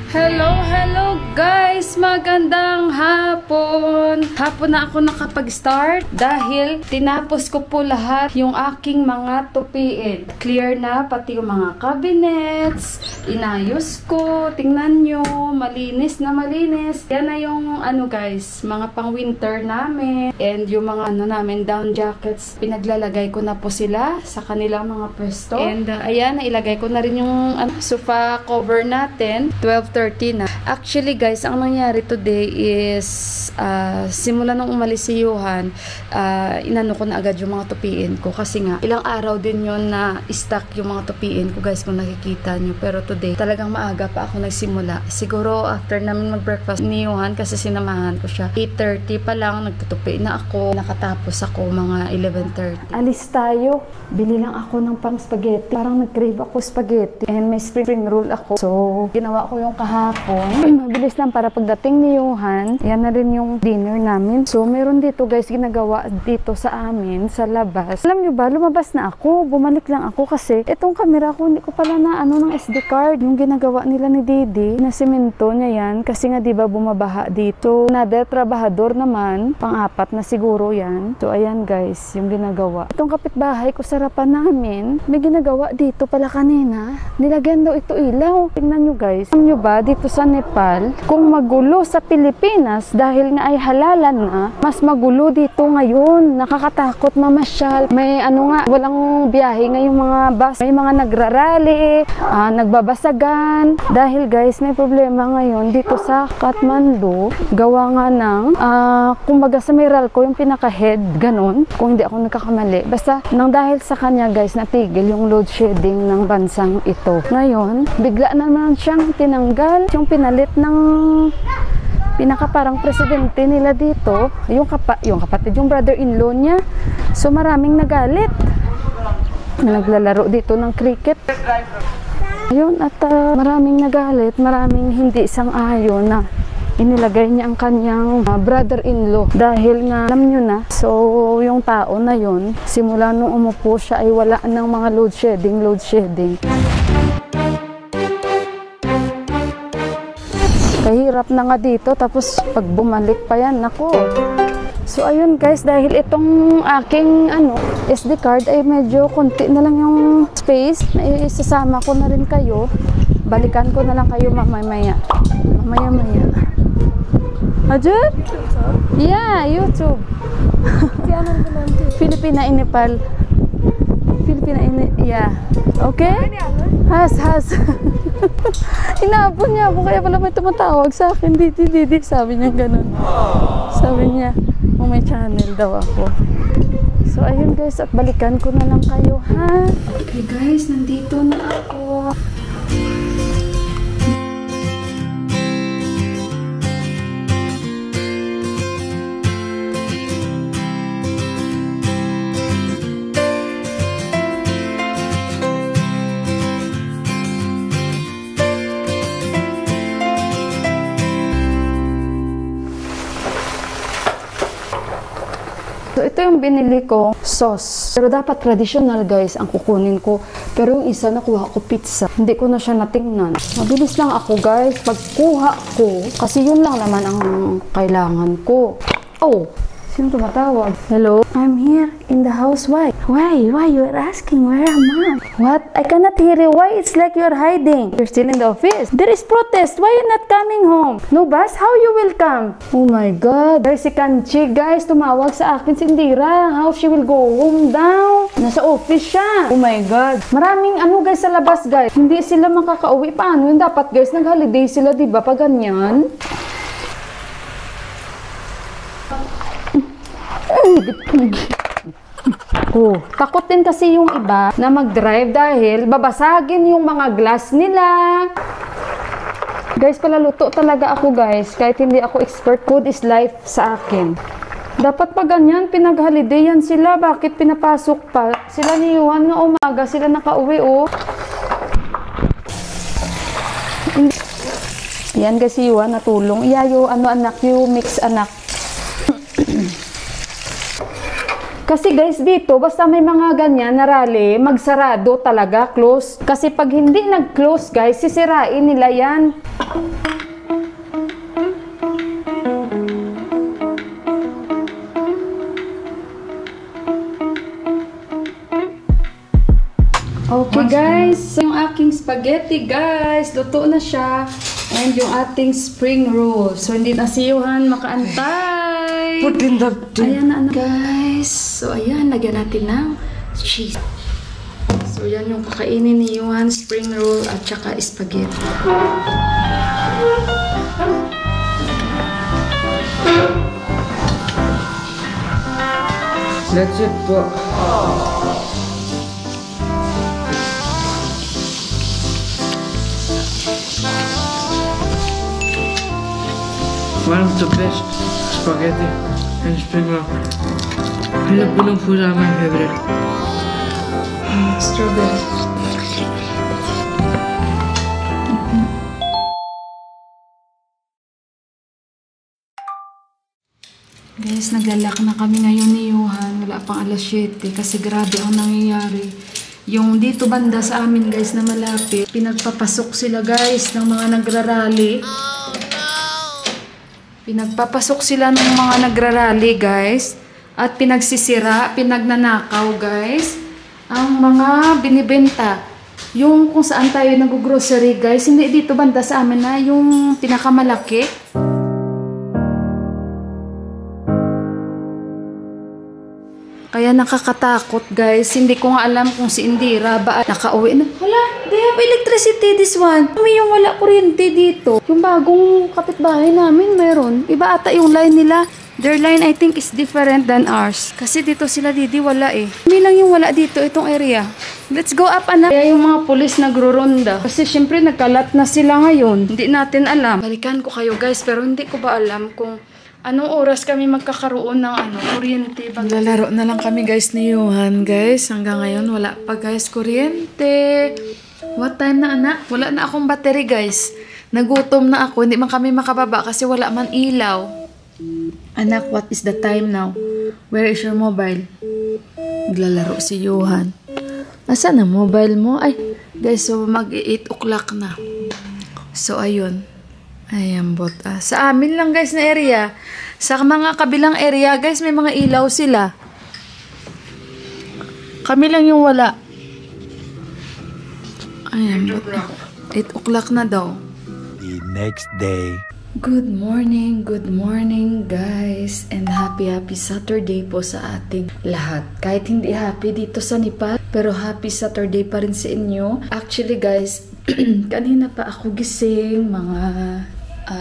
Hello guys! Magandang hapon! Hapon na ako nakapag-start dahil tinapos ko po lahat yung aking mga tupiin. Clear na pati yung mga cabinets, inayos ko, tingnan nyo, malinis na malinis. Yan na yung guys, mga pang winter namin and yung mga namin down jackets. Pinaglalagay ko na po sila sa kanilang mga pwesto. And ayan, nailagay ko na rin yung sofa cover natin. 12:30 na. Actually guys, ang nangyari today is simula nung umalis si Johan, inano ko na agad yung mga tupiin ko kasi nga ilang araw din yun na stock yung mga tupiin ko guys kung nakikita nyo. Pero today talagang maaga pa ako nagsimula. Siguro after namin mag-breakfast ni Johan kasi sinamahan ko siya, 8:30 pa lang nagtutupi na ako. Nakatapos ako mga 11:30. Alis tayo. Bili lang ako ng pang spaghetti. Parang nag-crave ako spaghetti and may spring roll ako. So ginawa ko yung kahapon. Mabilis lang para pagdating ni Johan, yan na rin yung dinner namin. So meron dito guys ginagawa dito sa amin sa labas. Alam nyo ba, lumabas na ako. Bumalik lang ako kasi itong camera ko hindi ko pala na ng SD card. Yung ginagawa nila ni Didi na simento niya yan kasi nga diba bumabaha dito. Another trabahador naman, pang-apat na siguro yan. So ayan guys, yung ginagawa. Itong kapitbahay ko sa harapan namin, may ginagawa dito pala kanina. Nilagyan daw ito ilaw. Tingnan nyo guys. Alam nyo ba, dito sa Nepal, kung magulo sa Pilipinas dahil nga ay halalan na, mas magulo dito ngayon. Nakakatakot mamasyal. May walang biyahe ngayong mga bus. May mga nagrarally, nagbabasagan. Dahil guys, may problema ngayon dito sa Kathmandu. Gawa nga ng, kumbaga sa Meralco, yung pinaka-head, ganun. Kung hindi ako nagkakamali. Basta, nang dahil sa kanya guys, natigil yung load shedding ng bansang ito. Ngayon, bigla naman siyang tinanggal. Yung pinalit ng pinaka parang presidente nila dito, yung kapatid, yung brother-in-law niya. So maraming nagalit. Naglalaro dito ng cricket. Ayun, at maraming nagalit, maraming hindi sang-ayon na inilagay niya ang kanyang brother-in-law dahil nga alam nyo na. So yung tao na yun, simula nung umupo siya ay wala ng mga load shedding. Kahirap na nga dito, tapos pag bumalik pa yan, nako. So ayun guys, dahil itong aking SD card ay medyo konti na lang yung space, isasama ko na rin kayo. Balikan ko na lang kayo mamaya. Ajud? Yeah, YouTube. Filipina in Nepal. Yeah. Okay? Has. Inaabot niya ako, kaya pala may tumatawag sa akin. Didi. Sabi niya ganun. Sabi niya, may channel daw ako. So, ayun guys, at balikan ko na lang kayo, ha? Okay guys, nandito na ako. So, ito yung binili ko, sauce. Pero dapat traditional guys ang kukunin ko. Pero yung isa nakuha ko pizza. Hindi ko na siya natingnan. Mabilis lang ako guys. Pagkuha ko, kasi yun lang naman ang kailangan ko. Oh! Sino tumatawag? Hello? I'm here in the house. Why? Why you're asking? Where am I? What? I cannot hear you. Why? It's like you're hiding. You're still in the office. There is protest. Why you not coming home? No bus? How you will come? Oh my God. There's si Kanchi. Guys, tumawag sa akin si Indira. How she will go home daw? Nasa office siya. Oh my God. Maraming guys sa labas guys. Hindi sila makakauwi. Paano yun? Dapat guys, nag-holiday sila, diba? Pag ganyan. Takot din kasi yung iba na mag-drive dahil babasagin yung mga glass nila. Guys, palaluto talaga ako guys. Kahit hindi ako expert, food is life sa akin. Dapat pa ganyan, pinag-holidayan sila. Bakit pinapasok pa? Sila ni Juan nga umaga, sila nakauwi oh. Yan guys, si Juan natulong. Iyayo, anak, you mix anak. Kasi guys, dito, basta may mga ganyan na rally, magsarado talaga, close. Kasi pag hindi nag-close guys, sisirain nila yan. Okay guys, yung aking spaghetti guys, luto na siya. And yung ating spring roll. So hindi na siyuhan makaantay. Put in the Ayan na guys. So ayan, lagyan natin ng cheese. So yan yung kakainin ni Yuhan, spring roll at saka spaghetti. That's it po. One of the best spaghetti and spring roll. Filipino food are my favorite. Strawberry. Guys, naglalak na kami ngayon ni Yuhan. Wala pang alas 7 kasi grabe ang nangyayari. Yung dito banda sa amin guys na malapit, pinagpapasok sila guys ng mga nagrarally. Pinagpapasok sila ng mga nagrarally guys at pinagsisira, pinagnanakaw guys ang mga binibenta. Yung kung saan tayo nag-grocery guys, hindi dito banda sa amin na yung pinakamalaki. Kaya nakakatakot guys. Hindi ko nga alam kung si Indira ba nakauwi na. Hala, they have electricity this one. Kami yung wala kuryente dito. Yung bagong kapitbahay namin meron. Iba ata yung line nila. Their line I think is different than ours. Kasi dito sila Didi wala eh. Kami lang yung wala dito itong area. Let's go up anak. Kaya yung mga pulis nagro-ronda. Kasi syempre nagkalat na sila ngayon. Hindi natin alam. Balikan ko kayo guys pero hindi ko ba alam kung anong oras kami magkakaroon ng kuryente. Lalaro na lang kami guys ni Yuhan guys. Hanggang ngayon wala pa guys kuryente. What time na anak? Wala na akong battery guys. Nagutom na ako. Hindi man kami makababa kasi wala man ilaw. Anak, what is the time now? Where is your mobile? Naglalaro si Yuhan. Asan na mobile mo? Ay, guys, so mag-8 o'clock na. So, ayun. Ayan, sa amin lang guys na area. Sa mga kabilang area guys, may mga ilaw sila. Kami lang yung wala. Ayan, 8 o'clock na daw. The next day. Good morning guys. And happy Saturday po sa ating lahat. Kahit hindi happy dito sa Nepal, pero happy Saturday pa rin sa inyo. Actually guys, kanina pa ako gising, mga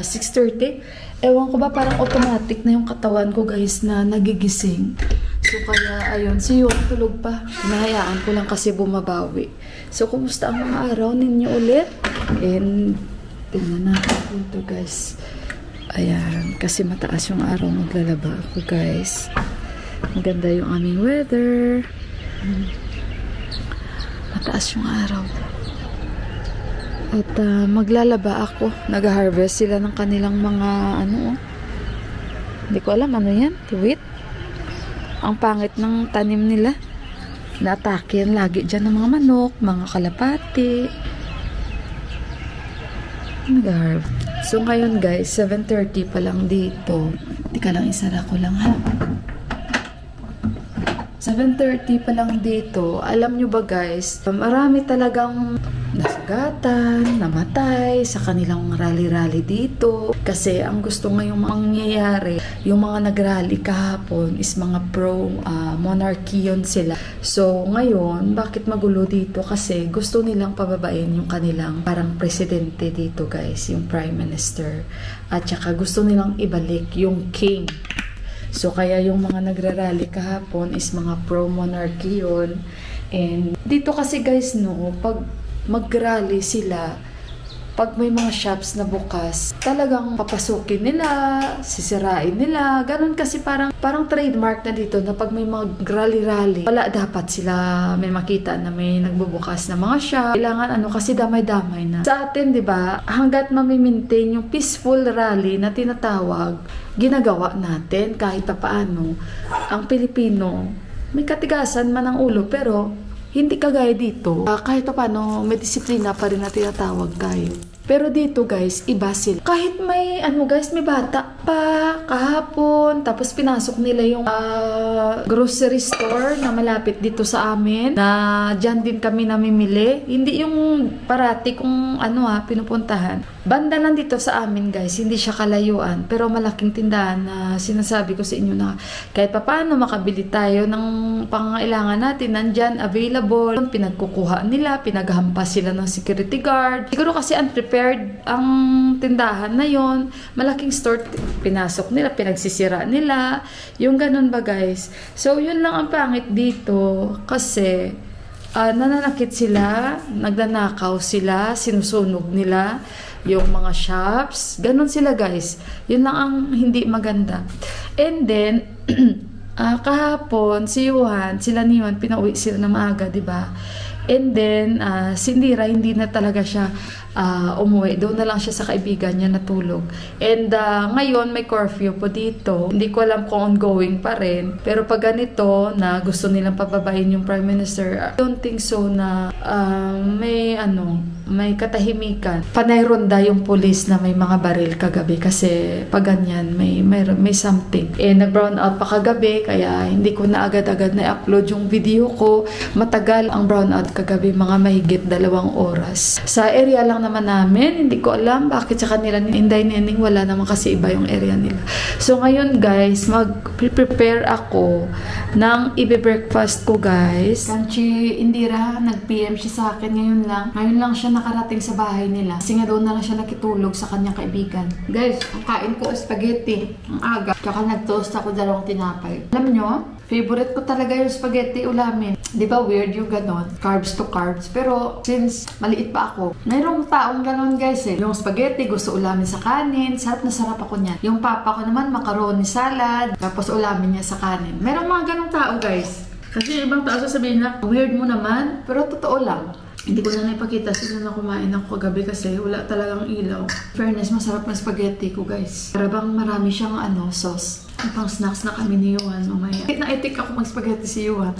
6:30. Ewan ko ba, parang automatic na yung katawan ko guys na nagigising. So kaya ayun, si Yuhan tulog pa. Hinahayaan ko lang kasi bumabawi. So kumusta ang mga araw ninyo ulit? And tingnan natin ito guys. Ayan, kasi mataas yung araw, maglalaba ako guys. Maganda yung aming weather. Mataas yung araw. At maglalaba ako. Nag-harvest sila ng kanilang mga hindi ko alam ano yan. Wheat. Ang pangit ng tanim nila. Naatake yan lagi dyan ng mga manok, mga kalapati. Nag-harvest. So ngayon guys, 7:30 pa lang dito. Tika lang, isara ko lang ha. 7:30 pa lang dito. Alam nyo ba guys, marami talagang nasugatan, namatay sa kanilang rally-rally dito. Kasi ang gusto ngayong mangyayari, yung mga nag-rally kahapon is mga pro-monarchy yun sila. So ngayon, bakit magulo dito? Kasi gusto nilang pababain yung kanilang parang presidente dito guys, yung prime minister. At saka gusto nilang ibalik yung king. So kaya yung mga nagrarally kahapon is mga pro-monarchy yun. And dito kasi guys no, pag mag-rally sila, pag may mga shops na bukas, talagang papasukin nila, sisirain nila, ganun kasi parang trademark na dito na pag may mga rally-rally, wala dapat sila may makita na may nagbubukas na mga shop. Kailangan kasi damay-damay na. Sa atin, di ba, hanggat mamimaintain yung peaceful rally na tinatawag, ginagawa natin kahit paano. Ang Pilipino, may katigasan man ang ulo, pero hindi kagaya dito. Kahit pa paano, may disiplina pa rin na tinatawag tayo. Pero dito guys, iba sila. Kahit may, guys, may bata pa kahapon, tapos pinasok nila yung grocery store na malapit dito sa amin, na dyan din kami namimili. Hindi yung parati kung pinupuntahan. Banda lang dito sa amin guys, hindi siya kalayuan, pero malaking tindahan na sinasabi ko sa inyo na kahit pa paano makabili tayo ng pangangailangan natin, nandyan, available, pinagkukuha nila, pinaghampas sila ng security guard. Siguro kasi unprepared ang tindahan na yon, malaking store, pinasok nila, pinagsisira nila, yung ganun ba guys. So yun lang ang pangit dito, kasi nananakit sila, nagnanakaw sila, sinusunog nila yung mga shops, ganun sila guys. Yun lang ang hindi maganda. And then kahapon si Yuhan, sila ni Yuhan, pinauwi sila na maaga, diba? And then si Indira, hindi na talaga siya umuwi. Doon na lang siya sa kaibigan niya natulog. And ngayon may curfew po dito. Hindi ko alam kung ongoing pa rin. Pero pag ganito na gusto nilang pababain yung Prime Minister, I don't think so na may katahimikan. Panay ronda yung police na may mga baril kagabi, kasi pag ganyan may something. Nag-brown out pa kagabi, kaya hindi ko na agad-agad na-upload yung video ko. Matagal ang brown out kagabi, mga mahigit 2 oras. Sa area lang naman namin, hindi ko alam bakit sa kanila ni Inday Nening, wala naman kasi iba yung area nila. So ngayon guys, mag-prepare ako ng ibe-breakfast ko guys. Kanchi Indira, nag-PM siya sa akin ngayon lang siya nakarating sa bahay nila. Kasi nga doon na lang siya nakitulog sa kanyang kaibigan. Guys, ang kain ko spaghetti ang aga. Tsaka nag-toast ako 2 tinapay. Alam nyo, favorite ko talaga yung spaghetti ulamin. Di ba weird yung ganon? Carbs to carbs. Pero since maliit pa ako, mayroong taong ganon guys eh. Yung spaghetti gusto ulamin sa kanin. Sarap na sarap ako niyan. Yung papa ko naman macaroni salad. Tapos ulamin niya sa kanin. Mayroong mga ganong tao guys. Kasi ibang tao sasabihin na, weird mo naman. Pero totoo lang. Hindi ko na naipakita sila na kumain ako kagabi kasi wala talagang ilaw. Fairness, masarap na spaghetti ko guys. Para bang marami siyang sauce. Pang snacks na kami ni Yuhan mamaya. Kahit na-etik ako mag-spaghetti si Yuhan.